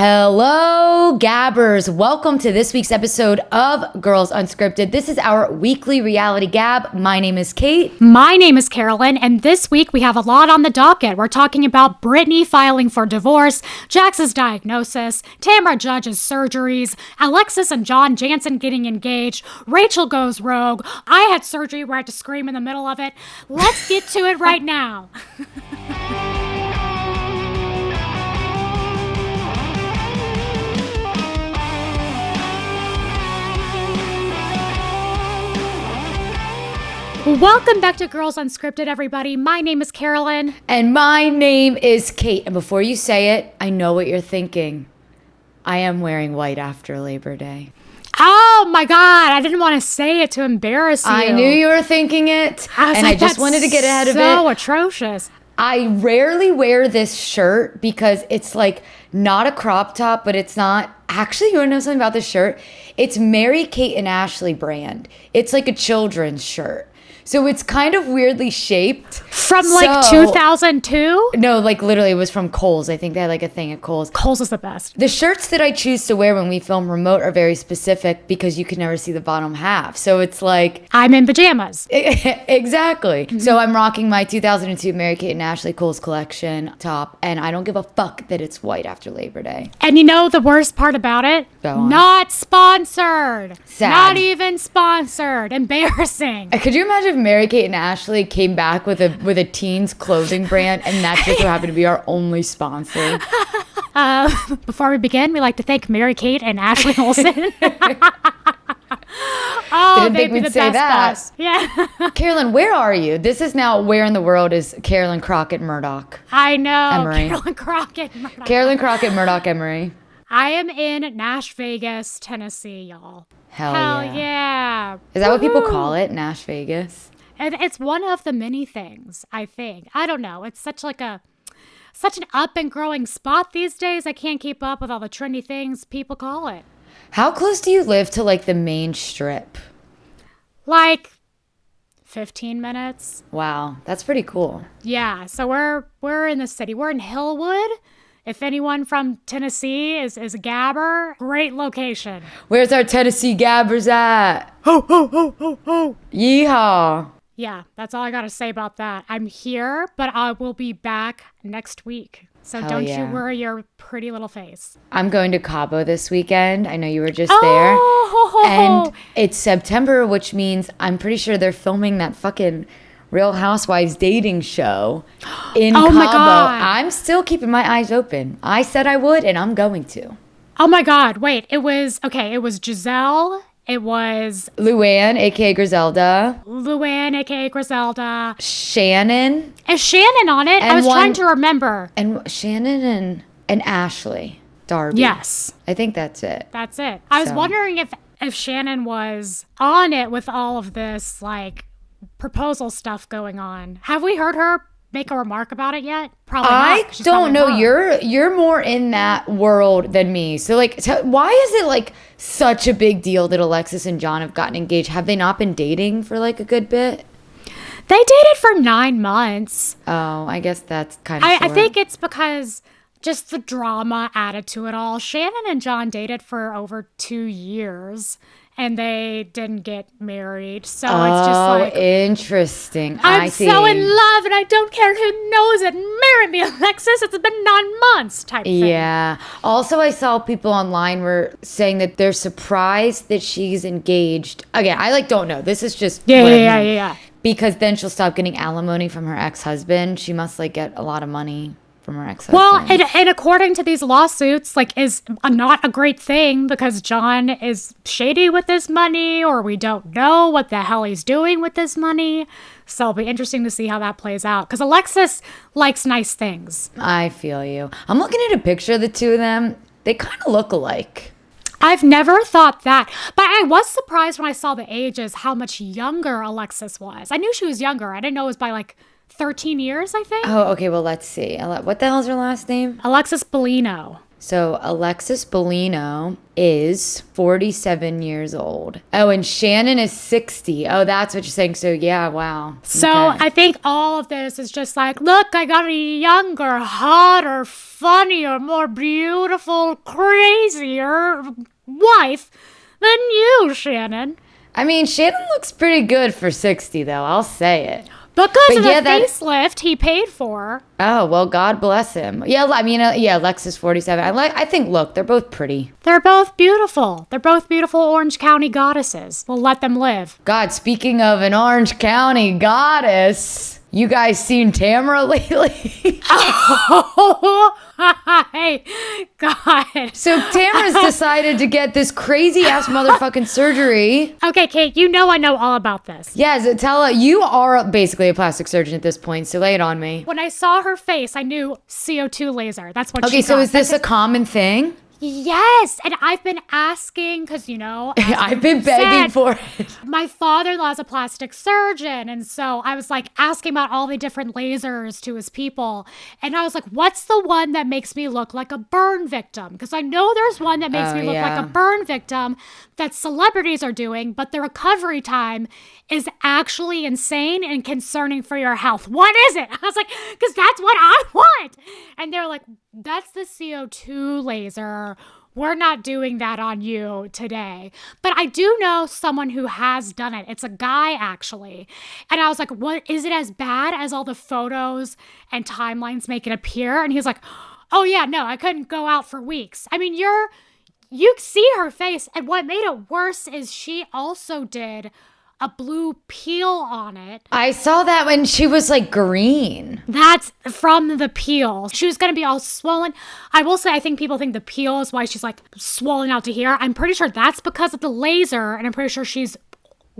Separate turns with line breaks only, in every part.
Hello, Gabbers. Welcome to this week's episode of Girls Unscripted. This is our weekly reality gab. My name is Kate.
My name is Carolyn, and this week we have a lot on the docket. We're talking about Brittany filing for divorce, Jax's diagnosis, Tamra Judge's surgeries, Alexis and John Janssen getting engaged, Rachel goes rogue, I had surgery where I had to scream in the middle of it. Let's get to it right now. Welcome back to Girls Unscripted, everybody. My name is Carolyn.
And my name is Kate. And before you say it, I know what you're thinking. I am wearing white after Labor Day.
Oh my God, I didn't want to say it to embarrass you.
I knew you were thinking it. I just wanted to get ahead of it.
So atrocious.
I rarely wear this shirt because it's like not a crop top, but it's not. Actually, you want to know something about this shirt? It's Mary Kate and Ashley brand. It's like a children's shirt. So it's kind of weirdly shaped.
From like 2002?
No, like literally it was from Kohl's. I think they had like a thing at Kohl's.
Kohl's is the best.
The shirts that I choose to wear when we film remote are very specific because you can never see the bottom half. So it's like...
I'm in pajamas.
Exactly. Mm-hmm. So I'm rocking my 2002 Mary Kate and Ashley Kohl's collection top. And I don't give a fuck that it's white after Labor Day.
And you know the worst part about it?
Go on.
Not sponsored.
Sad.
Not even sponsored. Embarrassing.
Could you imagine if Mary Kate and Ashley came back with a teens clothing brand and that just so happened to be our only sponsor?
Before we begin, we'd like to thank Mary Kate and Ashley Olsen.
Didn't think we'd say that.
Boss. Yeah.
Carolyn, where are you? This is now where in the world is Carolyn Crockett Murdoch?
I know.
Emery.
Carolyn Crockett Murdoch.
Carolyn Crockett Murdoch Emery.
I am in Nash Vegas, Tennessee, y'all.
Hell
yeah.
Is that what people call it, Nash Vegas?
And it's one of the many things, I think. I don't know. It's such an up and growing spot these days. I can't keep up with all the trendy things people call it.
How close do you live to like the main strip?
Like 15 minutes.
Wow, that's pretty cool.
Yeah, so we're in the city. We're in Hillwood. If anyone from Tennessee is a gabber, great location.
Where's our Tennessee gabbers at?
Ho, ho, ho, ho, ho.
Yeehaw.
Yeah, that's all I got to say about that. I'm here, but I will be back next week. So
Hell
don't
yeah.
you worry your pretty little face.
I'm going to Cabo this weekend. I know you were just there.
Oh.
And it's September, which means I'm pretty sure they're filming that fucking Real Housewives dating show in Cabo.
My God.
I'm still keeping my eyes open. I said I would, and I'm going to.
Oh my God, wait, it was Giselle, it was...
Luann, a.k.a. Griselda.
Luann, a.k.a. Griselda.
Shannon.
Is Shannon on it? I was trying to remember.
And Shannon and Ashley Darby.
Yes.
I think that's it.
That's it. I was wondering if Shannon was on it with all of this, like, proposal stuff going on. Have we heard her make a remark about it yet? Probably not.
I don't know. You're more in that world than me. So like, why is it like such a big deal that Alexis and John have gotten engaged? Have they not been dating for like a good bit?
They dated for 9 months.
Oh, I guess that's kind of
I think it's because just the drama added to it all. Shannon and John dated for over 2 years. And they didn't get married. So it's just like...
interesting.
I'm so in love and I don't care who knows it. Marry me, Alexis. It's been 9 months type thing.
Yeah. Also, I saw people online were saying that they're surprised that she's engaged. Again, I don't know. This is just...
Yeah.
Because then she'll stop getting alimony from her ex-husband. She must get a lot of money from her ex-husband.
Well, and according to these lawsuits, is not a great thing because John is shady with this money, or we don't know what the hell he's doing with this money. So it'll be interesting to see how that plays out because Alexis likes nice things.
I feel you. I'm looking at a picture of the two of them. They kind of look alike.
I've never thought that, but I was surprised when I saw the ages how much younger Alexis was. I knew she was younger. I didn't know it was by 13 years, I think.
Oh, okay. Well, let's see. What the hell's her last name?
Alexis Bellino.
So Alexis Bellino is 47 years old. Oh, and Shannon is 60. Oh, that's what you're saying. So yeah, wow.
So
Okay.
I think all of this is just like, look, I got a younger, hotter, funnier, more beautiful, crazier wife than you, Shannon.
I mean, Shannon looks pretty good for 60, though. I'll say it.
Because of the
yeah,
facelift he paid for.
Oh, well, God bless him. Yeah, I mean, Alexis 47. I think, look, they're both pretty.
They're both beautiful. They're both beautiful Orange County goddesses. We'll let them live.
God, speaking of an Orange County goddess, you guys seen Tamra lately?
Hey, God.
So Tamra's decided to get this crazy-ass motherfucking surgery.
Okay, Kate, you know I know all about this.
Yes, you are basically a plastic surgeon at this point, so lay it on me.
When I saw her face, I knew CO2 laser. That's what she
Okay, so
got.
is this a common thing?
Yes, and I've been asking because,
I've been begging for it.
my father-in-law is a plastic surgeon, and so I was like asking about all the different lasers to his people, and I was like, what's the one that makes me look like a burn victim? Because I know there's one that makes me look like a burn victim that celebrities are doing, but the recovery time is actually insane and concerning for your health. What is it? I was like, because that's what I want. And they're like, that's the CO2 laser. We're not doing that on you today. But I do know someone who has done it. It's a guy, actually. And I was like, what, is it as bad as all the photos and timelines make it appear? And he's like, oh yeah, no, I couldn't go out for weeks. I mean, you see her face. And what made it worse is she also did a blue peel on it.
I saw that when she was like green.
That's from the peel. She was going to be all swollen. I will say, I think people think the peel is why she's like swollen out to here. I'm pretty sure that's because of the laser, and I'm pretty sure she's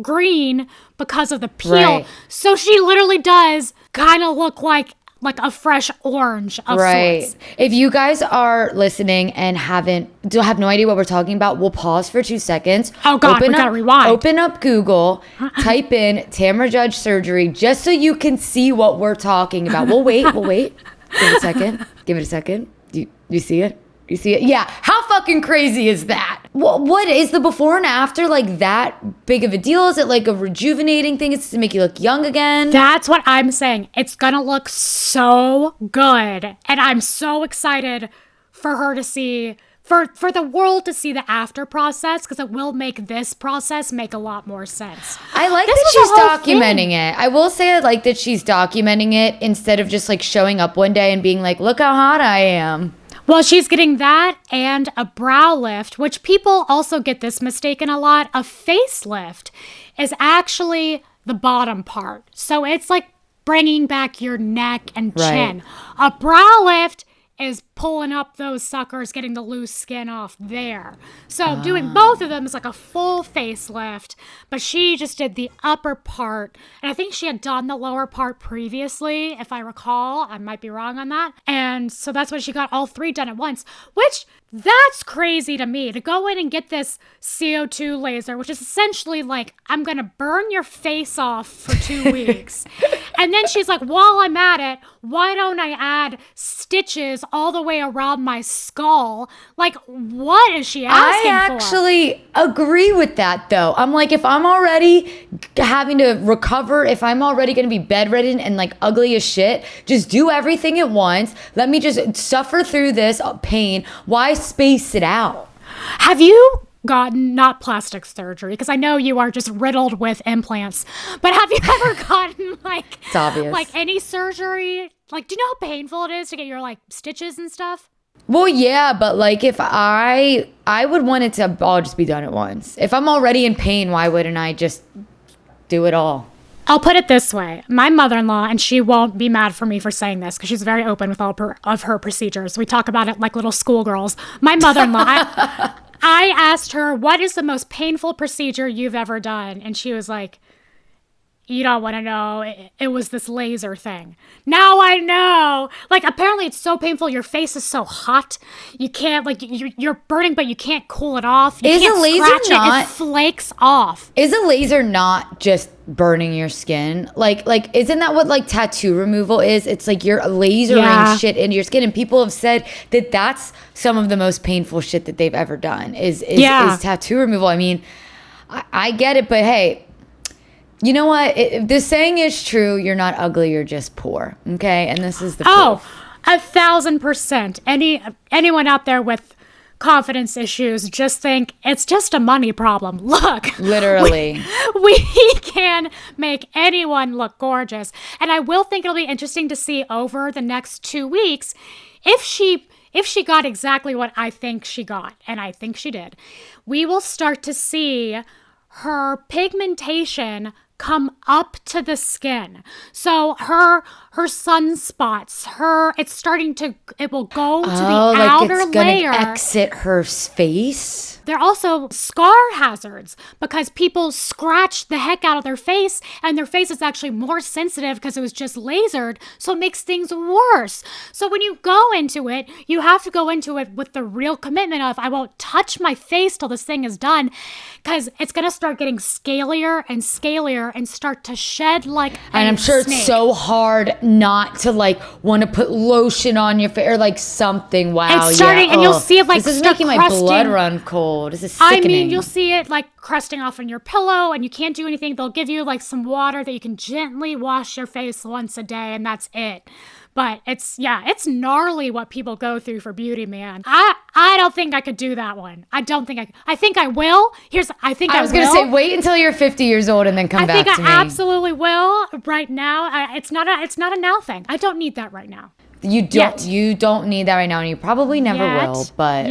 green because of the peel. Right. So she literally does kind of look like a fresh orange of sorts.
If you guys are listening and have no idea what we're talking about, we'll pause for 2 seconds.
Oh God, we gotta rewind.
Open up Google, type in Tamra Judge surgery, just so you can see what we're talking about. We'll wait. Give it a second. Do you see it? You see it? Yeah. How fucking crazy is that? What is the before and after like that big of a deal? Is it like a rejuvenating thing? It's to make you look young again?
That's what I'm saying. It's gonna look so good. And I'm so excited for her to see, for the world to see the after process, because it will make this process make a lot more sense.
I like that she's documenting it. I will say I like that she's documenting it instead of just like showing up one day and being like, look how hot I am.
Well, she's getting that and a brow lift, which people also get this mistaken a lot. A facelift is actually the bottom part. So it's like bringing back your neck and chin. Right. A brow lift is pulling up those suckers, getting the loose skin off there. So doing both of them is like a full facelift, but she just did the upper part. And I think she had done the lower part previously, if I recall. I might be wrong on that. And so that's why she got all three done at once, which that's crazy to me, to go in and get this CO2 laser, which is essentially like, I'm going to burn your face off for 2 weeks. And then she's like, while I'm at it, why don't I add stitches all the way around my skull? Like, what is she asking for? I
actually agree with that, though. I'm like, if I'm already having to recover, if I'm already going to be bedridden and like ugly as shit, just do everything at once. Let me just suffer through this pain. Why space it out?
Have you gotten, not plastic surgery, because I know you are just riddled with implants, but have you ever gotten like,
it's obvious,
like any surgery? Like, do you know how painful it is to get your like stitches and stuff?
Well, yeah, but like if I would want it to all just be done at once. If I'm already in pain, why wouldn't I just do it all?
I'll put it this way. My mother-in-law, and she won't be mad for me for saying this because she's very open with all of her procedures. We talk about it like little schoolgirls. My mother-in-law, I asked her, what is the most painful procedure you've ever done? And she was like, you don't want to know. It was this laser thing. Now I know. Like, apparently it's so painful. Your face is so hot. You can't, like, you're burning, but you can't cool it off. You can't scratch it. It flakes off.
Is a laser not just burning your skin? Like, isn't that what, like, tattoo removal is? It's like you're lasering shit into your skin. And people have said that that's some of the most painful shit that they've ever done is tattoo removal. I mean, I get it, but hey, you know what? The saying is true. You're not ugly. You're just poor. Okay. And this is the proof.
1,000%. Anyone out there with confidence issues, just think it's just a money problem. Look. Literally. We can make anyone look gorgeous. And I will think it'll be interesting to see over the next 2 weeks if she got exactly what I think she got. And I think she did. We will start to see her pigmentation come up to the skin. So her sunspots, it will go to the outer
it's
layer.
Gonna exit her face.
They're also scar hazards because people scratch the heck out of their face and their face is actually more sensitive because it was just lasered. So it makes things worse. So when you go into it, you have to go into it with the real commitment of, I won't touch my face till this thing is done, because it's going to start getting scalier and scalier and start to shed like
And I'm sure it's so hard not to like want to put lotion on your face or like something. Wow.
It's starting and you'll see it like
this is making my blood run cold. This is sickening.
I mean, you'll see it like crusting off on your pillow and you can't do anything. They'll give you like some water that you can gently wash your face once a day and that's it. But it's gnarly what people go through for beauty, man. I don't think I could do that one. I think I will. I was going to
say, wait until you're 50 years old and then come back to me.
I think I absolutely will. Right now, it's not a now thing. I don't need that right now.
You don't need that right now, and you probably never will, but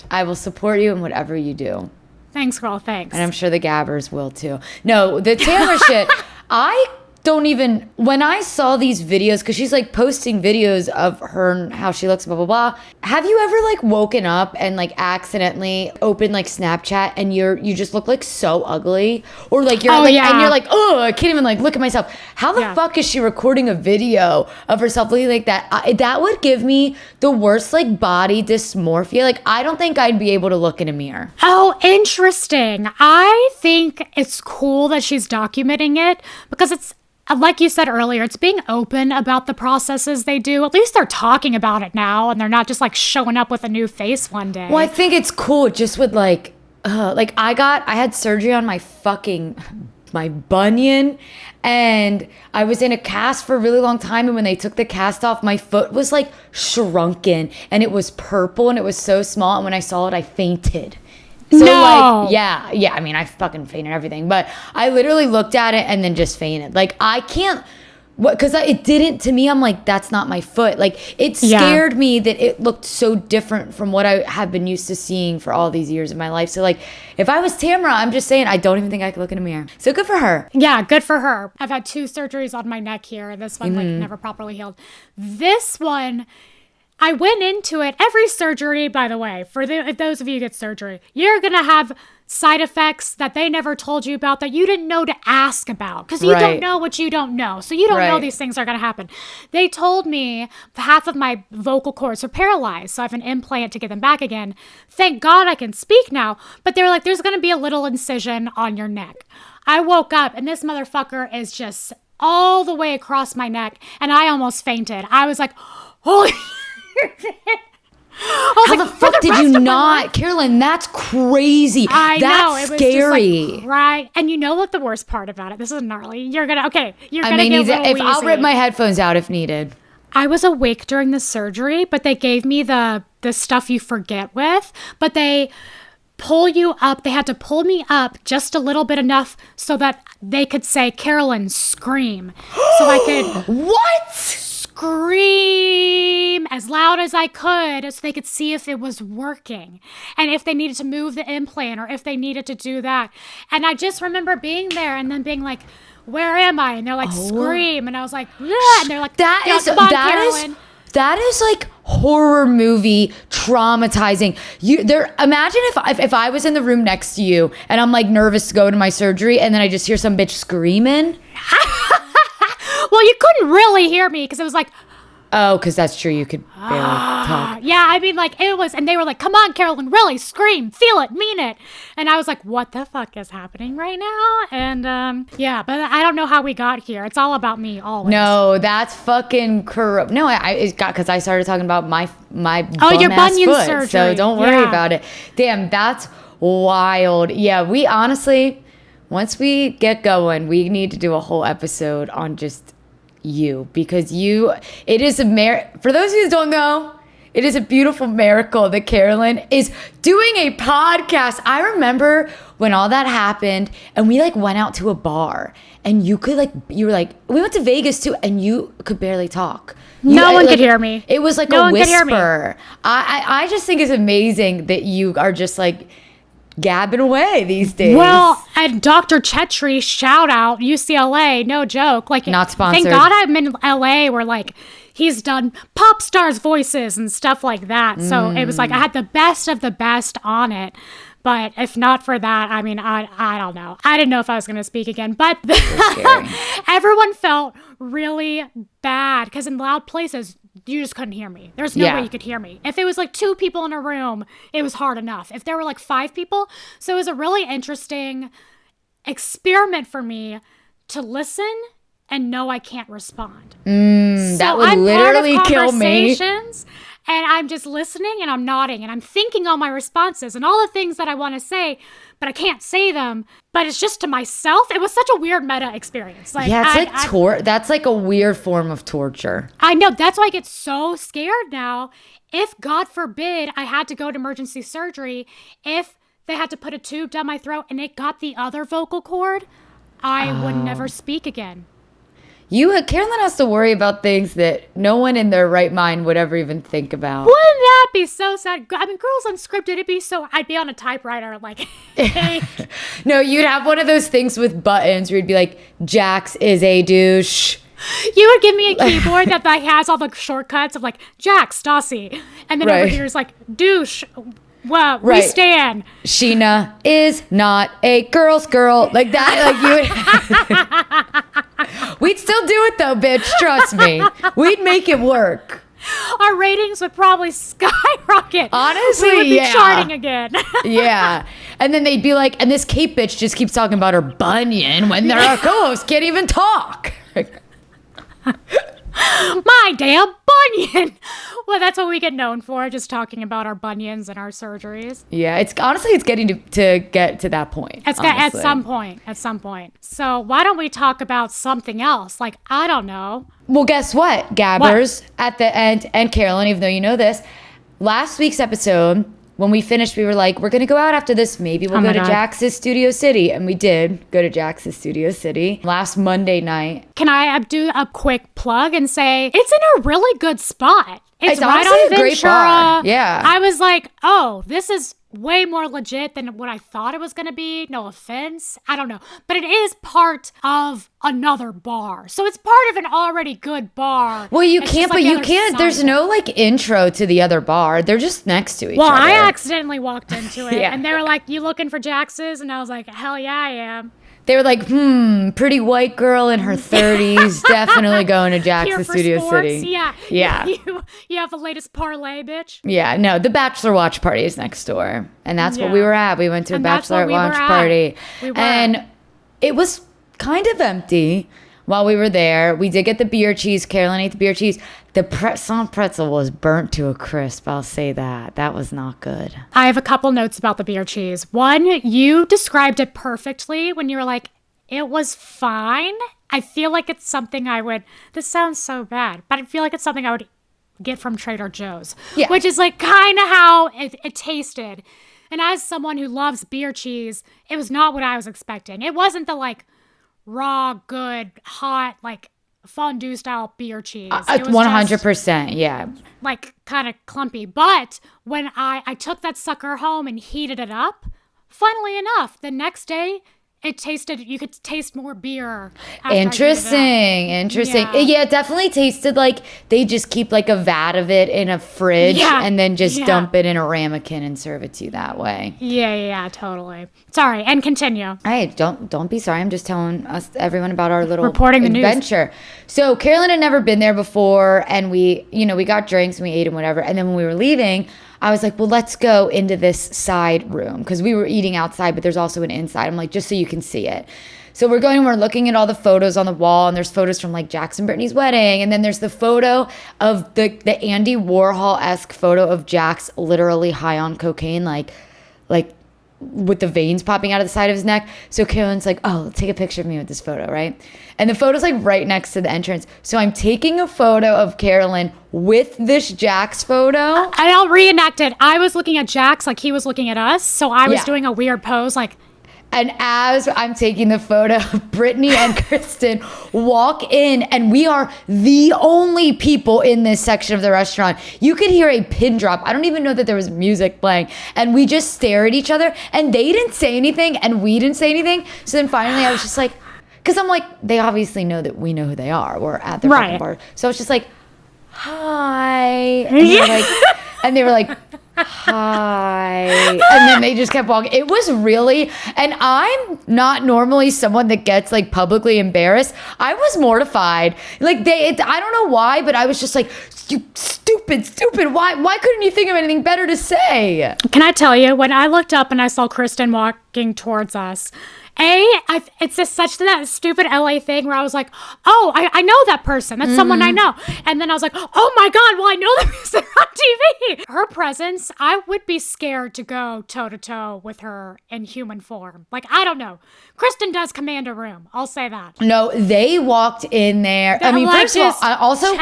I will support you in whatever you do.
Thanks, girl. Thanks.
And I'm sure the Gabbers will too. No, the Tamra shit, I don't even, when I saw these videos, because she's like posting videos of her and how she looks, blah, blah, blah. Have you ever like woken up and like accidentally opened like Snapchat and you just look like so ugly? Or like you're and you're like, oh, I can't even like look at myself. How the fuck is she recording a video of herself looking like that? That would give me the worst like body dysmorphia. Like I don't think I'd be able to look in a mirror.
Oh, interesting. I think it's cool that she's documenting it because it's, like you said earlier, it's being open about the processes they do. At least they're talking about it now and they're not just like showing up with a new face one day.
Well, I think it's cool just with like I had surgery on my bunion and I was in a cast for a really long time. And when they took the cast off, my foot was like shrunken and it was purple and it was so small. And when I saw it, I fainted. So like, yeah. I mean, I fucking fainted everything, but I literally looked at it and then just fainted. Like I can't, because it didn't to me. I'm like, that's not my foot. Like it scared me that it looked so different from what I have been used to seeing for all these years of my life. So like, if I was Tamra, I'm just saying, I don't even think I could look in a mirror. So good for her.
Yeah, good for her. I've had 2 surgeries on my neck here. This one like never properly healed. This one, I went into it, every surgery, by the way, if those of you who get surgery, you're going to have side effects that they never told you about that you didn't know to ask about because you don't know what you don't know. So you don't know these things are going to happen. They told me half of my vocal cords are paralyzed, so I have an implant to get them back again. Thank God I can speak now, but they're like, there's going to be a little incision on your neck. I woke up and this motherfucker is just all the way across my neck and I almost fainted. I was like, holy
How the fuck did you not? Carolyn, that's crazy. That's
know.
scary.
It was just like, right. And you know what the worst part about it? This is gnarly. You're going to get
if I'll rip my headphones out if needed.
I was awake during the surgery, but they gave me the stuff you forget with, but they pull you up. They had to pull me up just a little bit enough so that they could say, Carolyn, scream. So I could...
What?
Scream as loud as I could so they could see if it was working and if they needed to move the implant or if they needed to do that. And I just remember being there and then being like, where am I? And they're like, scream. And I was like, yeah. And they're like, Carolyn.
That is like horror movie, traumatizing. Imagine if I was in the room next to you and I'm like nervous to go to my surgery and then I just hear some bitch screaming.
Well, you couldn't really hear me because it was like,
oh, because that's true. You could barely talk.
Yeah, I mean, like, it was, and they were like, come on, Carolyn, really, scream, feel it, mean it. And I was like, what the fuck is happening right now? And, yeah, but I don't know how we got here. It's all about me, always.
No, that's fucking corrupt. No, it got, because I started talking about my
your bunion
foot,
surgery.
so don't worry about it. Damn, that's wild. Yeah, we honestly, once we get going, we need to do a whole episode on just you, because it is for those of you who don't know, it is a beautiful miracle that Carolyn is doing a podcast. I remember when all that happened and we like went out to a bar and you were like, we went to Vegas too and you could barely talk.
No one could hear me.
It was like a whisper. I just think it's amazing that you are just like gabbing away these days.
Well, and Dr. Chetri, shout out, UCLA, no joke. Like,
not sponsored.
Thank God I'm in LA where like he's done pop stars voices and stuff like that. So it was like I had the best of the best on it. But if not for that, I mean, I don't know. I didn't know if I was going to speak again. But everyone felt really bad because in loud places, you just couldn't hear me. There's no way you could hear me. If it was like 2 people in a room, it was hard enough. If there were like 5 people, so it was a really interesting experiment for me to listen and know I can't respond.
That would literally kill me.
And I'm just listening and I'm nodding and I'm thinking on my responses and all the things that I want to say, but I can't say them. But it's just to myself. It was such a weird meta experience. Like,
yeah, it's that's like a weird form of torture.
I know. That's why I get so scared now. If, God forbid, I had to go to emergency surgery, if they had to put a tube down my throat and it got the other vocal cord, I would never speak again.
Carolyn has to worry about things that no one in their right mind would ever even think about.
Wouldn't that be so sad? I mean, Girls Unscripted, I'd be on a typewriter like, hey.
No, you'd have one of those things with buttons where you'd be like, Jax is a douche.
You would give me a keyboard that has all the shortcuts of like, Jax, Stassi. And then over here is like, douche. Well, we stand.
Sheena is not a girl's girl. Like that. Like you would. We'd still do it though, bitch. Trust me. We'd make it work.
Our ratings would probably skyrocket.
Honestly,
we would be charting again.
Yeah. And then they'd be like, and this Kate bitch just keeps talking about her bunion when their co-host can't even talk.
My damn bunion. Well, that's what we get known for, just talking about our bunions and our surgeries.
Yeah, it's getting to get to that point.
At some point. So why don't we talk about something else? Like, I don't know.
Well, guess what, Gabbers? What? At the end, and Carolyn, even though you know this, last week's episode, when we finished, we were like, we're going to go out after this. Maybe we'll go to Jax's Studio City. And we did go to Jax's Studio City last Monday night.
Can I do a quick plug and say it's in a really good spot? It's right
honestly
on Ventura.
A great bar. Yeah.
I was like, oh, this is way more legit than what I thought it was going to be. No offense. I don't know. But it is part of another bar. So it's part of an already good bar.
Well, you can't. There's no like intro to the other bar. They're just next to each other.
Well, I accidentally walked into it and they were like, you looking for Jax's? And I was like, hell yeah, I am.
They were like, pretty white girl in her 30s, definitely going to Jax's Studio
sports.
City.
Yeah. You have the latest parlay, bitch.
Yeah, no, the bachelor watch party is next door. And that's what we were at. We went to a bachelor watch party. And it was kind of empty while we were there. We did get the beer cheese. Carolyn ate the beer cheese. The some pretzel was burnt to a crisp. I'll say that. That was not good.
I have a couple notes about the beer cheese. One, you described it perfectly when you were like, it was fine. I feel like it's something this sounds so bad, but I feel like it's something I would get from Trader Joe's. Yeah. Which is like kind of how it tasted. And as someone who loves beer cheese, it was not what I was expecting. It wasn't the like raw, good, hot, like fondue style beer cheese.
100%, yeah.
Like kind of clumpy. But when I took that sucker home and heated it up, funnily enough, the next day you could taste more beer. Interesting.
Yeah, it definitely tasted like they just keep like a vat of it in a fridge and then just dump it in a ramekin and serve it to you that way.
Yeah, totally. Sorry, and continue.
Hey, don't be sorry. I'm just telling everyone about our little
reporting
adventure.
The news.
So Carolyn had never been there before, and we got drinks and we ate and whatever. And then when we were leaving, I was like, well, let's go into this side room because we were eating outside, but there's also an inside. I'm like, just so you can see it. So we're going and we're looking at all the photos on the wall, and there's photos from like Jax and Brittany's wedding. And then there's the photo of the Andy Warhol-esque photo of Jax literally high on cocaine, like with the veins popping out of the side of his neck. So Carolyn's like, oh, take a picture of me with this photo, right? And the photo's like right next to the entrance. So I'm taking a photo of Carolyn with this Jax photo.
And I'll reenact it. I was looking at Jax like he was looking at us. So I was doing a weird pose like...
And as I'm taking the photo, Brittany and Kristen walk in, and we are the only people in this section of the restaurant. You could hear a pin drop. I don't even know that there was music playing. And we just stare at each other, and they didn't say anything, and we didn't say anything. So then finally I was just like, because I'm like, they obviously know that we know who they are. We're at the fucking bar. So I was just like, hi. And they were like, hi. And then they just kept walking. It was really, and I'm not normally someone that gets like publicly embarrassed. I was mortified. Like I don't know why, but I was just like, you stupid. Why couldn't you think of anything better to say?
Can I tell you, when I looked up and I saw Kristen walking towards us, it's just such that stupid LA thing where I was like, oh, I know that person. That's someone I know. And then I was like, oh my God, well, I know that person on TV. Her presence, I would be scared to go toe to toe with her in human form. Like, I don't know. Kristen does command a room. I'll say that.
No, they walked in there. I mean, first of all, also,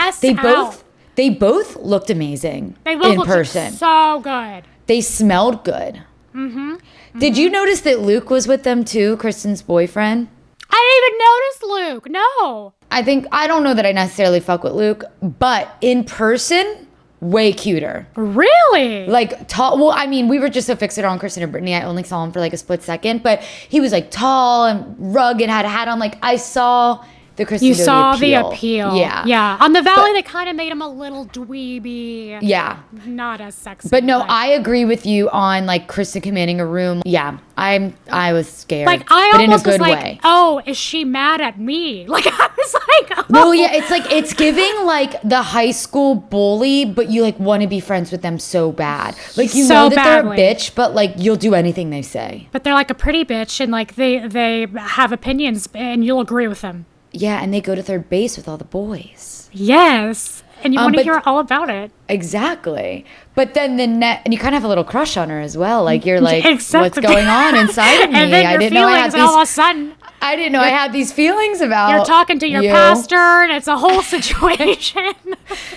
they both looked amazing in person.
So good.
They smelled good. Mm-hmm. Did you notice that Luke was with them too, Kristen's boyfriend?
I didn't even notice Luke. No.
I don't know that I necessarily fuck with Luke, but in person, way cuter.
Really?
Like tall. Well, I mean, we were just so fixated on Kristen and Brittany. I only saw him for like a split second, but he was like tall and rugged, had a hat on. Like I saw the Kristen.
You saw the appeal.
Yeah.
On the Valley, they kind of made him a little dweeby.
Yeah.
Not as sexy.
But no, I agree with you on like Kristen commanding a room. Yeah, I was scared.
Like I
but
almost
in a good
was like,
way.
oh, is she mad at me? Like I was like, oh.
Well, yeah, it's giving like the high school bully, but you like want to be friends with them so bad. Like you know that
badly.
They're a bitch, but like you'll do anything they say.
But they're like a pretty bitch, and like they have opinions, and you'll agree with them.
Yeah, and they go to third base with all the boys.
Yes. And you want to hear all about it.
Exactly. But then and you kind of have a little crush on her as well. Like you're like,
exactly.
What's going on inside of me?
And then
I didn't know I had these.
All of a sudden,
I didn't know I had these feelings about
you're talking to your pastor, and it's a whole situation.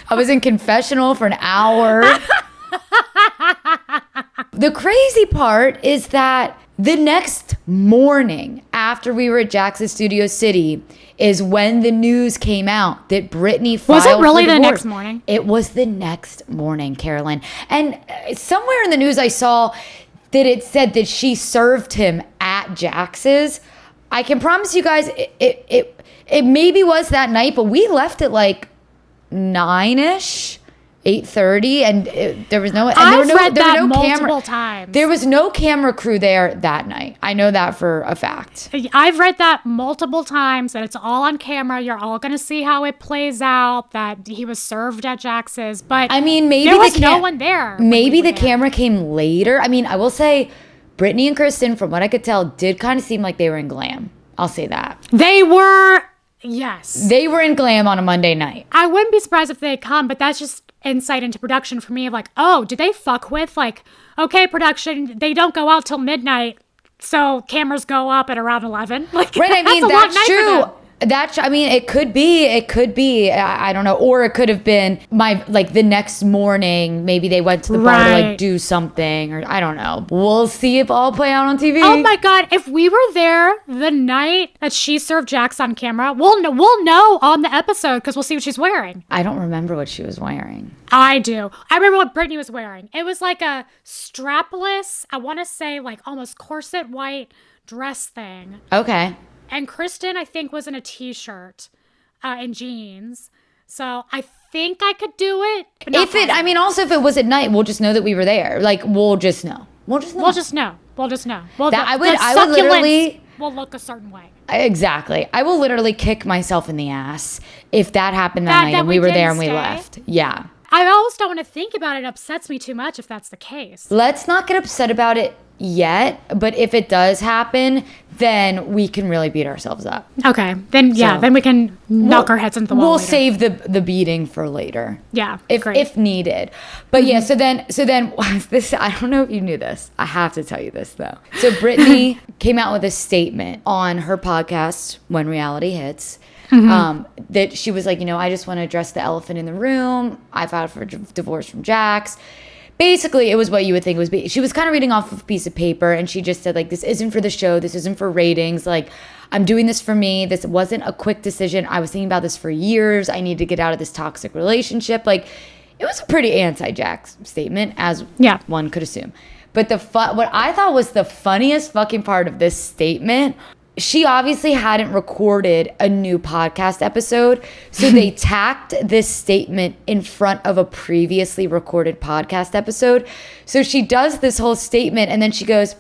I was in confessional for an hour. The crazy part is that the next morning after we were at Jax's Studio City is when the news came out that Brittany filed for divorce.
Was it really the next morning?
It was the next morning, Carolyn. And somewhere in the news I saw that it said that she served him at Jax's. I can promise you guys it maybe was that night, but we left at like 9-ish. 8:30, and there was no. And
I've read
there
that
were no
multiple
camera,
times.
There was no camera crew there that night. I know that for a fact.
I've read that multiple times, that it's all on camera. You're all going to see how it plays out. That he was served at Jax's, but
I mean, maybe
there was no one there.
Maybe the camera came later. I mean, I will say, Brittany and Kristen, from what I could tell, did kind of seem like they were in glam. I'll say that
they were. Yes,
they were in glam on a Monday night.
I wouldn't be surprised if they had come, but that's just insight into production for me of like, oh, did they fuck with like, okay, production, they don't go out till midnight, so cameras go up at around 11. Like,
right, I mean, that's true. It could be, I don't know. Or it could have been the next morning, maybe they went to the bar to like do something, or I don't know. We'll see if all play out on TV.
Oh my God. If we were there the night that she served Jax on camera, we'll know on the episode because we'll see what she's wearing.
I don't remember what she was wearing.
I do. I remember what Brittany was wearing. It was like a strapless, I want to say like almost corset white dress thing.
Okay.
And Kristen, I think, was in a t-shirt and jeans. So I think I could do it.
Also, if it was at night, we'll just know that we were there. Like, we'll just know. We'll just know.
I
would literally
will look a certain way.
Exactly. I will literally kick myself in the ass if that happened that night and we were there and we left. Yeah.
I always don't want to think about it. It upsets me too much if that's the case.
Let's not get upset about it yet, but if it does happen, then we can really beat ourselves up.
Okay. Then we can knock our heads into the wall.
We'll
later.
save the beating for later.
Yeah.
If needed. But yeah, so then this, I don't know if you knew this. I have to tell you this though. So Brittany came out with a statement on her podcast, When Reality Hits. That she was like, I just want to address the elephant in the room. I filed for divorce from Jax. Basically, it was what you would think it was. She was kind of reading off of a piece of paper, and she just said, like, this isn't for the show. This isn't for ratings. Like, I'm doing this for me. This wasn't a quick decision. I was thinking about this for years. I need to get out of this toxic relationship. Like, it was a pretty anti-Jax statement, as one could assume. But what I thought was the funniest fucking part of this statement, she obviously hadn't recorded a new podcast episode, so they tacked this statement in front of a previously recorded podcast episode. So she does this whole statement, and then she goes,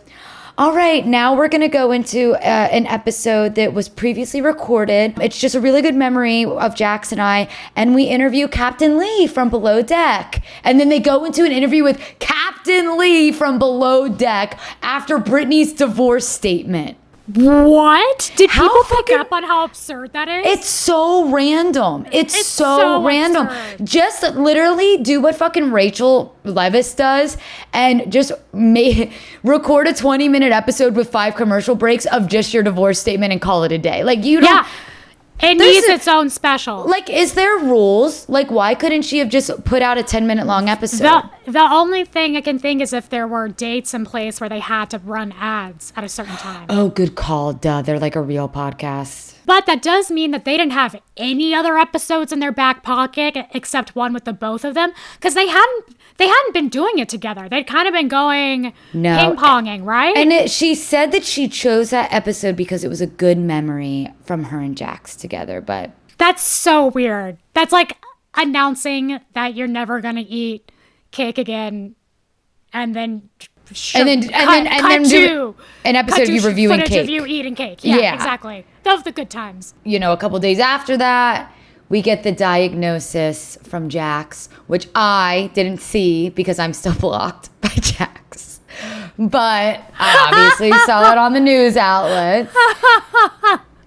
all right, now we're going to go into an episode that was previously recorded. It's just a really good memory of Jax and I, and we interview Captain Lee from Below Deck. And then they go into an interview with Captain Lee from Below Deck after Brittany's divorce statement.
What? Did people pick up on how absurd that is?
It's so random. It's so random.
Absurd.
Just literally do what fucking Rachel Leviss does and just record a 20-minute episode with 5 commercial breaks of just your divorce statement and call it a day. Like, you don't...
Yeah. It needs its own special.
Like, is there rules? Like, why couldn't she have just put out a 10-minute long episode?
The only thing I can think is if there were dates in place where they had to run ads at a certain time.
Oh, good call. Duh. They're like a real podcast.
But that does mean that they didn't have any other episodes in their back pocket except one with the both of them, because they hadn't been doing it together. They'd kind of been going ping-ponging, right?
And she said that she chose that episode because it was a good memory from her and Jax together, but...
That's so weird. That's like announcing that you're never going to eat cake again, and then...
And then do an episode of you reviewing cake.
Of you eating cake. Yeah, exactly. Those are the good times.
A couple days after that, we get the diagnosis from Jax, which I didn't see because I'm still blocked by Jax. But I obviously saw it on the news outlets.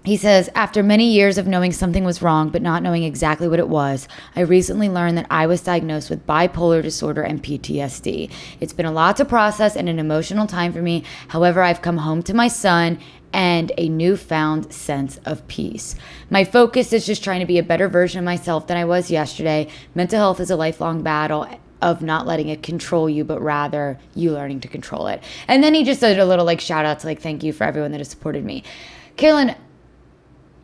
He says, after many years of knowing something was wrong but not knowing exactly what it was, I recently learned that I was diagnosed with bipolar disorder and PTSD. It's been a lot to process and an emotional time for me. However, I've come home to my son and a newfound sense of peace. My focus is just trying to be a better version of myself than I was yesterday. Mental health is a lifelong battle of not letting it control you, but rather you learning to control it. And then he just did a little shout out to thank you for everyone that has supported me. Carolyn,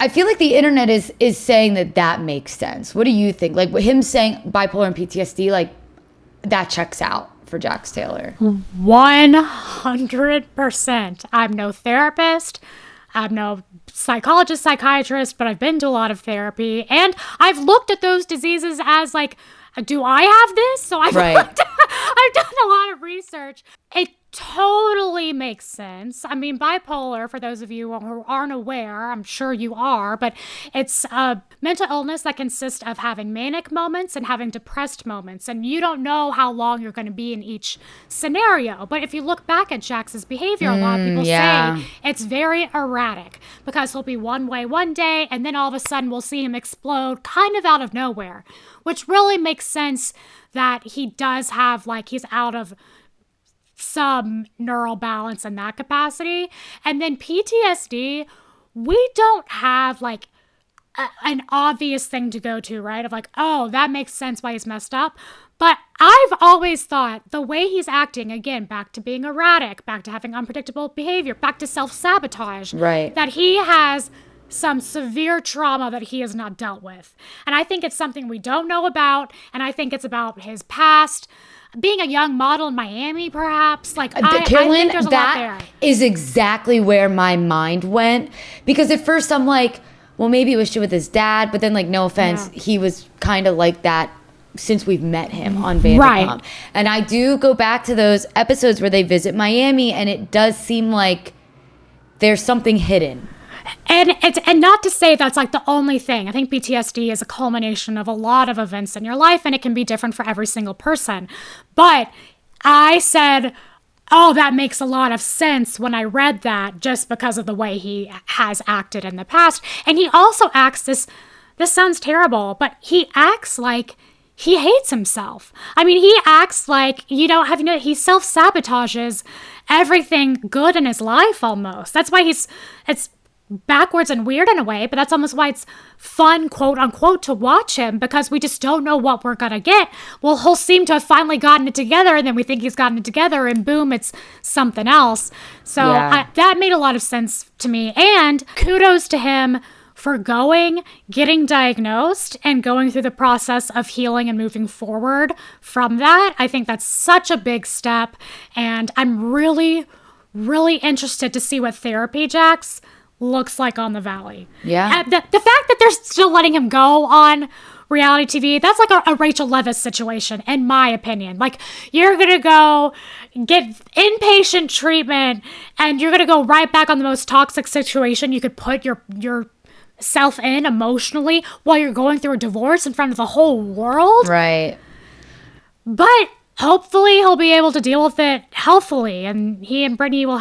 I feel like the internet is saying that makes sense. What do you think? Like, him saying bipolar and PTSD, that checks out for Jax Taylor.
100%. I'm no therapist. I'm no psychologist, psychiatrist, but I've been to a lot of therapy. And I've looked at those diseases as do I have this? So I've done a lot of research. It totally makes sense. I mean, bipolar, for those of you who aren't aware, I'm sure you are, but it's a mental illness that consists of having manic moments and having depressed moments. And you don't know how long you're going to be in each scenario. But if you look back at Jax's behavior, a lot of people say it's very erratic because he'll be one way one day and then all of a sudden we'll see him explode kind of out of nowhere, which really makes sense that he does have, he's out of some neural balance in that capacity. And then PTSD, we don't have an obvious thing to go to, right? Of like, oh, that makes sense why he's messed up. But I've always thought the way he's acting, again, back to being erratic, back to having unpredictable behavior, back to self-sabotage,
Right.
that he has some severe trauma that he has not dealt with. And I think it's something we don't know about, and I think it's about his past, being a young model in Miami, perhaps. Like, I
Carolyn,
think there's a lot there.
that is exactly where my mind went. Because at first I'm like, well, maybe it was shit with his dad, but then, like, no offense, he was kind of like that since we've met him on Vanderpump.
Right.
And I do go back to those episodes where they visit Miami, and it does seem like there's something hidden.
And not to say that's like the only thing. I think PTSD is a culmination of a lot of events in your life, and it can be different for every single person. But I said, oh, that makes a lot of sense when I read that, just because of the way he has acted in the past. And he also acts this sounds terrible, but he acts like he hates himself. I mean, he acts like, he self-sabotages everything good in his life almost. That's why it's backwards and weird in a way, but that's almost why it's fun, quote unquote, to watch him, because we just don't know what we're gonna get. Well, he'll seem to have finally gotten it together, and then we think he's gotten it together, and boom, it's something else. So that made a lot of sense to me, and kudos to him for getting diagnosed, and going through the process of healing and moving forward from that. I think that's such a big step, and I'm really, really interested to see what therapy Jax looks like on the Valley.
Yeah.
The fact that they're still letting him go on reality TV, that's like a Rachel Leviss situation, in my opinion. Like, you're going to go get inpatient treatment, and you're going to go right back on the most toxic situation you could put yourself in emotionally while you're going through a divorce in front of the whole world.
Right.
But hopefully he'll be able to deal with it healthfully, and he and Brittany will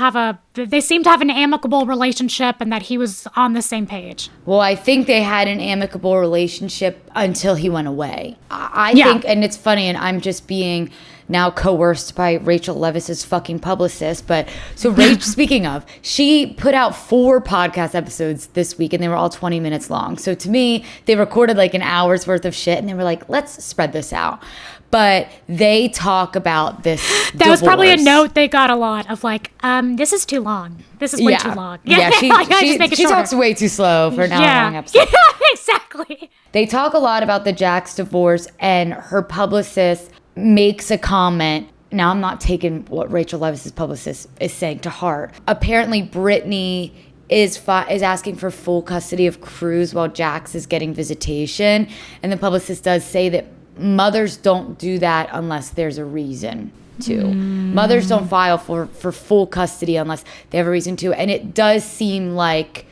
they seem to have an amicable relationship, and that he was on the same page.
Well, I think they had an amicable relationship until he went away. I
Yeah.
think, and it's funny, and I'm just being now coerced by Rachel Levis's fucking publicist. But so speaking of, she put out 4 podcast episodes this week, and they were all 20 minutes long. So to me, they recorded like an hour's worth of shit, and they were like, let's spread this out. But they talk about this
That was probably a
divorce.
note they got a lot of, like, this is too long. This is way too long.
Yeah,
Just make it
she
shorter.
talks way too slow for an hour-long episode.
Yeah, exactly.
They talk a lot about the Jax divorce, and her publicist makes a comment. Now, I'm not taking what Rachel Levis's publicist is saying to heart. Apparently, Brittany is asking for full custody of Cruz while Jax is getting visitation. And the publicist does say that mothers don't do that unless there's a reason to. Mothers don't file for full custody unless they have a reason to. And it does seem like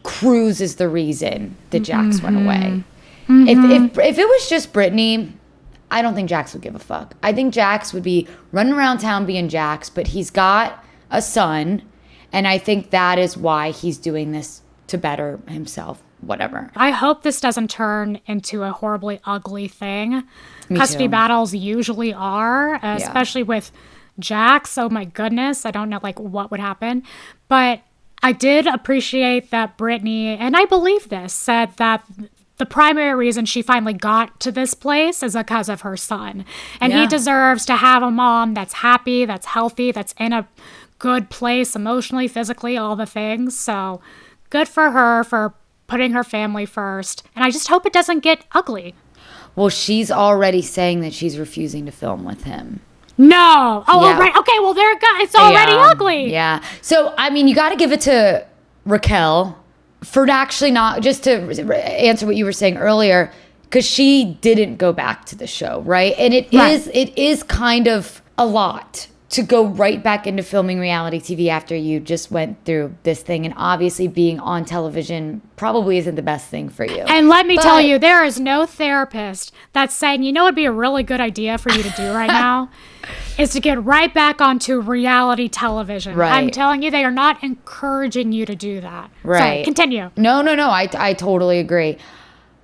Cruz is the reason that Jax went away. If it was just Brittany, I don't think Jax would give a fuck. I think Jax would be running around town being Jax, but he's got a son, and I think that is why he's doing this, to better himself, whatever.
I hope this doesn't turn into a horribly ugly thing.
Me
Custody
too.
battles usually are, especially with Jax. Oh my goodness, I don't know like what would happen. But I did appreciate that Brittany, and I believe this, said that the primary reason she finally got to this place is because of her son. And he deserves to have a mom that's happy, that's healthy, that's in a good place emotionally, physically, all the things. So good for her for putting her family first. And I just hope it doesn't get ugly.
Well, she's already saying that she's refusing to film with him.
No. Oh,
Yeah.
right. Okay, well, it's already ugly.
Yeah. So, I mean, you got to give it to Raquel for actually not, just to answer what you were saying earlier, because she didn't go back to the show, right? And it is kind of a lot to go right back into filming reality TV after you just went through this thing. And obviously being on television probably isn't the best thing for you.
And let me tell you, there is no therapist that's saying, you know what would be a really good idea for you to do right now? Is to get right back onto reality television.
Right.
I'm telling you, they are not encouraging you to do that.
Right.
Sorry, continue.
No. I totally agree.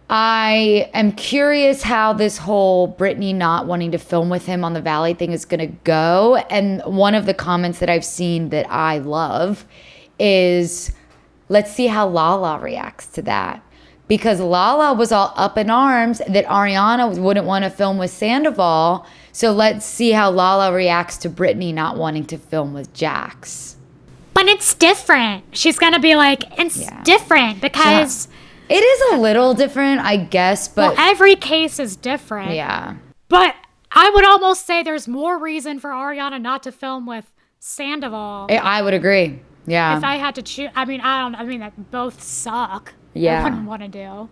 I am curious how this whole Brittany not wanting to film with him on the Valley thing is going to go. And one of the comments that I've seen that I love is, let's see how Lala reacts to that. because Lala was all up in arms that Ariana wouldn't want to film with Sandoval. So let's see how Lala reacts to Brittany not wanting to film with Jax.
But it's different. She's going to be like, it's different because...
It is a little different, I guess, but...
Well, every case is different.
Yeah.
But I would almost say there's more reason for Ariana not to film with Sandoval.
I would agree. Yeah.
If I had to choose... I mean, that both suck.
Yeah.
I wouldn't want to do.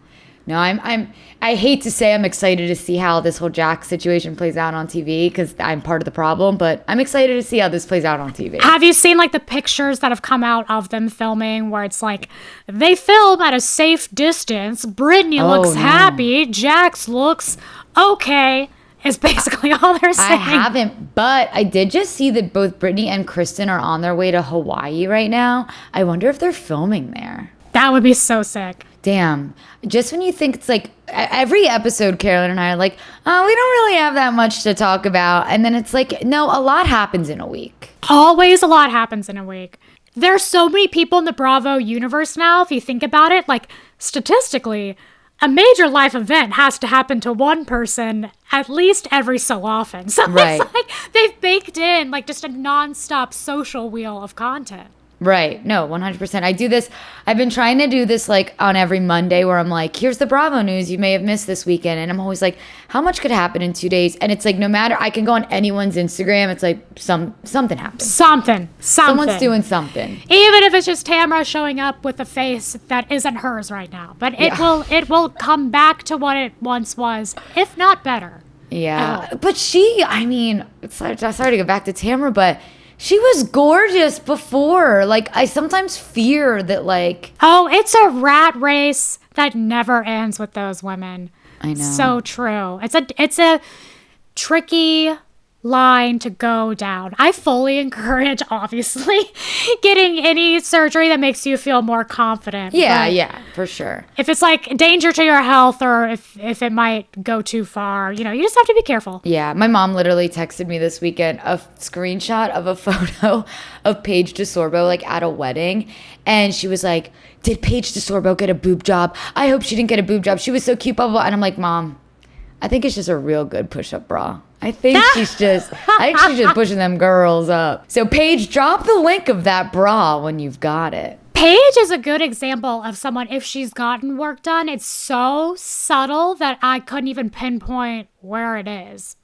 No, I hate to say I'm excited to see how this whole Jax situation plays out on TV because I'm part of the problem, but I'm excited to see how this plays out on TV.
Have you seen like the pictures that have come out of them filming where it's like they film at a safe distance, Brittany looks happy, Jax looks okay, is basically all they're saying.
I haven't, but I did just see that both Brittany and Kristen are on their way to Hawaii right now. I wonder if they're filming there.
That would be so sick.
Damn. Just when you think it's like every episode, Carolyn and I are like, oh, we don't really have that much to talk about. And then it's like, no, a lot happens in a week.
Always a lot happens in a week. There's so many people in the Bravo universe now, if you think about it, like statistically, a major life event has to happen to one person at least every so often. So it's like they've baked in like just a nonstop social wheel of content.
Right. No, 100%. I do this. I've been trying to do this like on every Monday where I'm like, here's the Bravo news you may have missed this weekend. And I'm always like, how much could happen in 2 days? And it's like, no matter, I can go on anyone's Instagram. It's like something happened.
Something.
Someone's doing something.
Even if it's just Tamra showing up with a face that isn't hers right now. But it will come back to what it once was, if not better.
Yeah. But sorry to go back to Tamra, but she was gorgeous before. Like, I sometimes fear that, like...
Oh, it's a rat race that never ends with those women.
I know.
So true. It's a tricky line to go down. I fully encourage, obviously, getting any surgery that makes you feel more confident.
Yeah, for sure.
If it's like danger to your health or if it might go too far, you just have to be careful.
Yeah, my mom literally texted me this weekend a screenshot of a photo of Paige DeSorbo like at a wedding, and she was like, did Paige DeSorbo get a boob job? I hope she didn't get a boob job. She was so cute, blah, blah, blah. And I'm like, Mom, I think it's just a real good push-up bra. I think she's just pushing them girls up. So Paige, drop the link of that bra when you've got it.
Paige is a good example of someone, if she's gotten work done, it's so subtle that I couldn't even pinpoint where it is.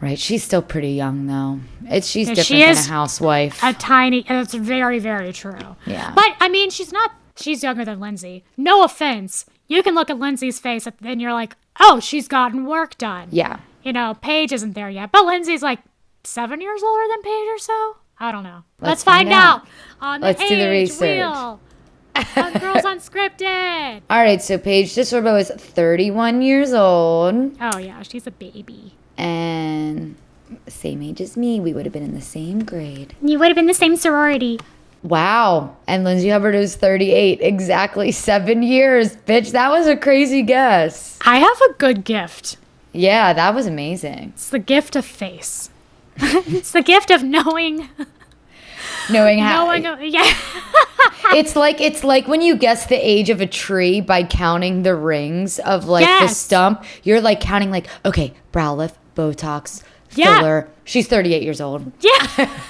Right. She's still pretty young, though. She's different than a housewife.
That's very, very true.
Yeah.
But, I mean, she's younger than Lindsay. No offense. You can look at Lindsay's face and you're like, oh, she's gotten work done.
Yeah.
Paige isn't there yet. But Lindsay's like 7 years older than Paige or so. I don't know. Let's find out on the
do the
age
research.
wheel on Girls Unscripted.
All right, so Paige DeSorbo is 31 years old.
Oh, yeah, she's a baby.
And same age as me. We would have been in the same grade.
You would have been the same sorority.
Wow. And Lindsay Hubbard is 38. Exactly 7 years. Bitch, that was a crazy guess.
I have a good gift.
Yeah, that was amazing.
It's the gift of face. It's the gift of knowing
how.
Yeah.
It's like when you guess the age of a tree by counting the rings of like the stump. You're like counting like, okay, brow lift, Botox, filler. She's 38 years old.
Yeah.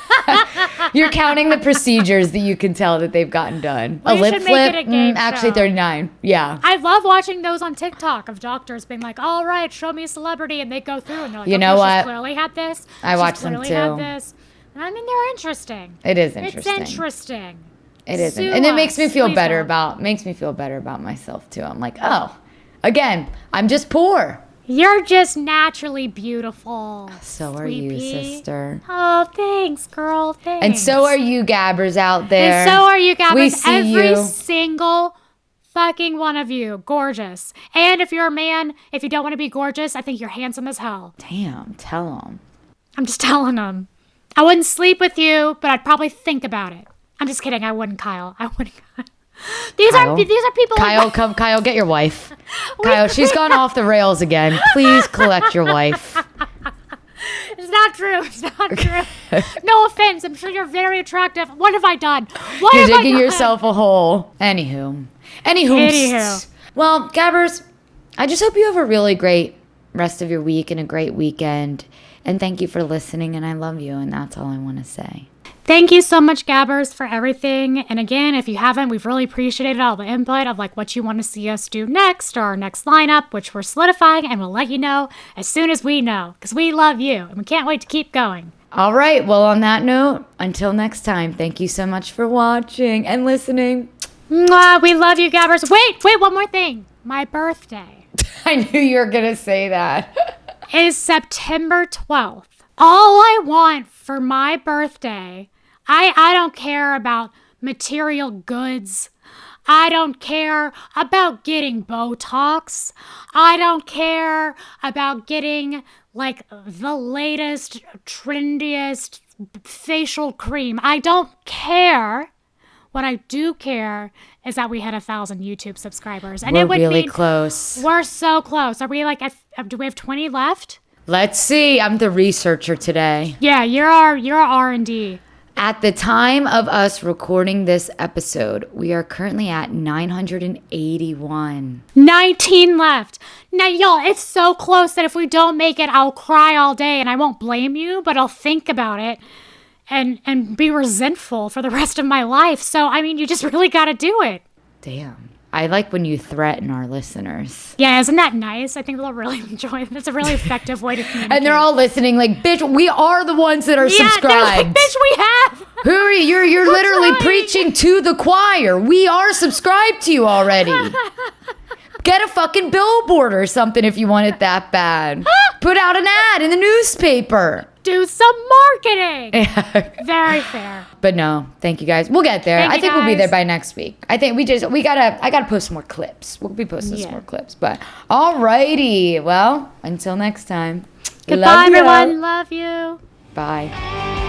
You're counting the procedures that you can tell that they've gotten done.
We
a lip
should
flip,
make it a game
actually
show.
39. Yeah.
I love watching those on TikTok of doctors being like, all right, show me a celebrity. And they go through and they're like,
you know what?
She's clearly had this.
I watch them too.
Had this. And I mean, they're interesting.
It is interesting.
It's interesting.
It is. And it makes me feel better about myself too. I'm like, oh, again, I'm just poor.
You're just naturally beautiful.
So are you, sister.
Oh, thanks, girl. Thanks.
And so are you gabbers out there.
And so are you gabbers.
We see
Every
you.
single fucking one of you. Gorgeous. And if you're a man, if you don't want to be gorgeous, I think you're handsome as hell.
Damn, tell them.
I'm just telling them. I wouldn't sleep with you, but I'd probably think about it. I'm just kidding. I wouldn't, Kyle. I wouldn't. These are people.
Kyle, come. Kyle, get your wife. Kyle, she's gone off the rails again. Please collect your wife.
It's not true. It's not true. No offense. I'm sure you're very attractive. What have I done?
You're digging yourself a hole. Anywho. Well, Gabbers, I just hope you have a really great rest of your week and a great weekend. And thank you for listening, and I love you, and that's all I want to say.
Thank you so much, Gabbers, for everything. And again, if you haven't, we've really appreciated all the input of like what you want to see us do next or our next lineup, which we're solidifying, and we'll let you know as soon as we know, because we love you, and we can't wait to keep going.
All right. Well, on that note, until next time, thank you so much for watching and listening.
Mwah, we love you, Gabbers. Wait, one more thing. My birthday.
I knew you were going to say that.
Is September 12th. All I want for my birthday, I don't care about material goods. I don't care about getting Botox. I don't care about getting like the latest, trendiest facial cream. I don't care. What I do care is that we had 1,000 YouTube subscribers. And
We're
it would
really
mean
close.
We're so close. Are we like, do we have 20 left?
Let's see. I'm the researcher today.
Yeah, you're our R&D.
At the time of us recording this episode, we are currently at 981.
19 left. Now, y'all, it's so close that if we don't make it, I'll cry all day and I won't blame you, but I'll think about it and be resentful for the rest of my life. So, I mean, you just really got to do it.
Damn. I like when you threaten our listeners.
Yeah, isn't that nice? I think they'll really enjoy it. That's a really effective way to communicate.
And they're all listening like, bitch, we are the ones that are subscribed.
They're like, bitch, we have.
Who are you? You're literally preaching to the choir. We are subscribed to you already. Get a fucking billboard or something if you want it that bad. Put out an ad in the newspaper.
Do some marketing. Very fair.
But no, thank you guys. We'll get there. I think we'll be there by next week. I think I gotta post some more clips. We'll be posting some more clips. But alrighty. Well, until next time.
Goodbye, everyone. Love you.
Bye.